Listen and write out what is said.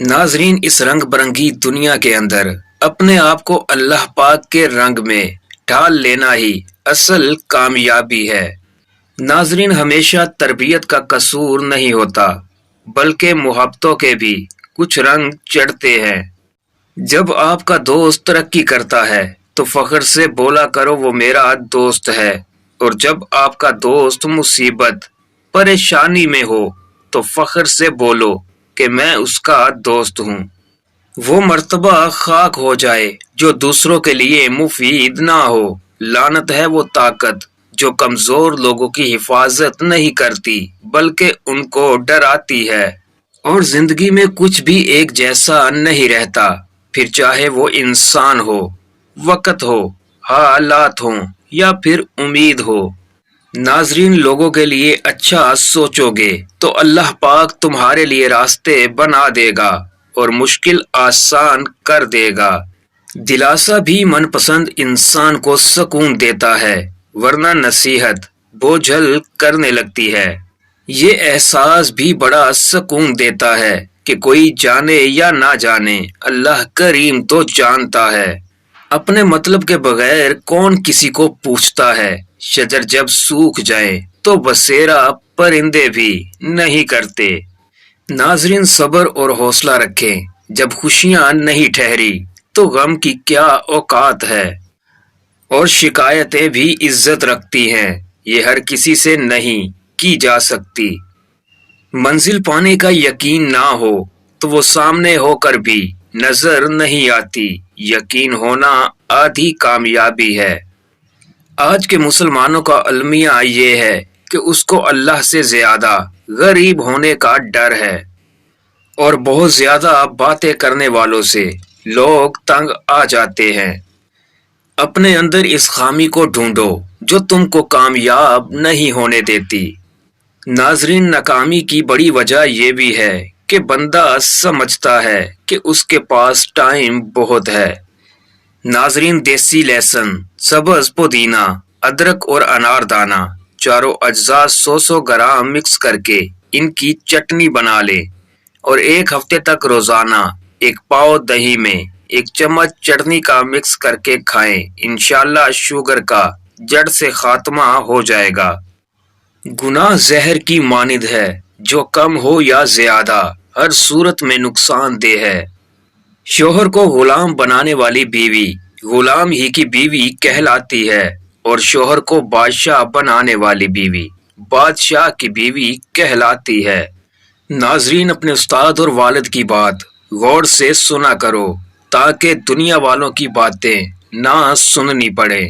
ناظرین، اس رنگ برنگی دنیا کے اندر اپنے آپ کو اللہ پاک کے رنگ میں ڈھال لینا ہی اصل کامیابی ہے۔ ناظرین، ہمیشہ تربیت کا قصور نہیں ہوتا، بلکہ محبتوں کے بھی کچھ رنگ چڑھتے ہیں۔ جب آپ کا دوست ترقی کرتا ہے تو فخر سے بولا کرو وہ میرا دوست ہے، اور جب آپ کا دوست مصیبت پریشانی میں ہو تو فخر سے بولو کہ میں اس کا دوست ہوں۔ وہ مرتبہ خاک ہو جائے جو دوسروں کے لیے مفید نہ ہو۔ لعنت ہے وہ طاقت جو کمزور لوگوں کی حفاظت نہیں کرتی بلکہ ان کو ڈراتی ہے۔ اور زندگی میں کچھ بھی ایک جیسا نہیں رہتا، پھر چاہے وہ انسان ہو، وقت ہو، حالات ہوں یا پھر امید ہو۔ ناظرین، لوگوں کے لیے اچھا سوچو گے تو اللہ پاک تمہارے لیے راستے بنا دے گا اور مشکل آسان کر دے گا۔ دلاسا بھی من پسند انسان کو سکون دیتا ہے، ورنہ نصیحت بوجھل کرنے لگتی ہے۔ یہ احساس بھی بڑا سکون دیتا ہے کہ کوئی جانے یا نہ جانے، اللہ کریم تو جانتا ہے۔ اپنے مطلب کے بغیر کون کسی کو پوچھتا ہے؟ شجر جب سوکھ جائے تو بسیرا پرندے بھی نہیں کرتے۔ ناظرین، صبر اور حوصلہ رکھیں، جب خوشیاں نہیں ٹھہری تو غم کی کیا اوقات ہے۔ اور شکایتیں بھی عزت رکھتی ہیں، یہ ہر کسی سے نہیں کی جا سکتی۔ منزل پانے کا یقین نہ ہو تو وہ سامنے ہو کر بھی نظر نہیں آتی۔ یقین ہونا آدھی کامیابی ہے۔ آج کے مسلمانوں کا المیہ یہ ہے کہ اس کو اللہ سے زیادہ غریب ہونے کا ڈر ہے، اور بہت زیادہ باتیں کرنے والوں سے لوگ تنگ آ جاتے ہیں۔ اپنے اندر اس خامی کو ڈھونڈو جو تم کو کامیاب نہیں ہونے دیتی۔ ناظرین، ناکامی کی بڑی وجہ یہ بھی ہے کہ بندہ سمجھتا ہے کہ اس کے پاس ٹائم بہت ہے۔ ناظرین، دیسی لہسن، سبز پودینہ، ادرک اور انار دانہ، چاروں اجزاء 100 گرام مکس کر کے ان کی چٹنی بنا لیں اور ایک ہفتے تک روزانہ ایک پاؤ دہی میں 1 چمچ چٹنی کا مکس کر کے کھائیں۔ انشاءاللہ شوگر کا جڑ سے خاتمہ ہو جائے گا۔ گناہ زہر کی مانند ہے، جو کم ہو یا زیادہ ہر صورت میں نقصان دہ ہے۔ شوہر کو غلام بنانے والی بیوی غلام ہی کی بیوی کہلاتی ہے، اور شوہر کو بادشاہ بنانے والی بیوی بادشاہ کی بیوی کہلاتی ہے۔ ناظرین، اپنے استاد اور والد کی بات غور سے سنا کرو تاکہ دنیا والوں کی باتیں نہ سننی پڑے۔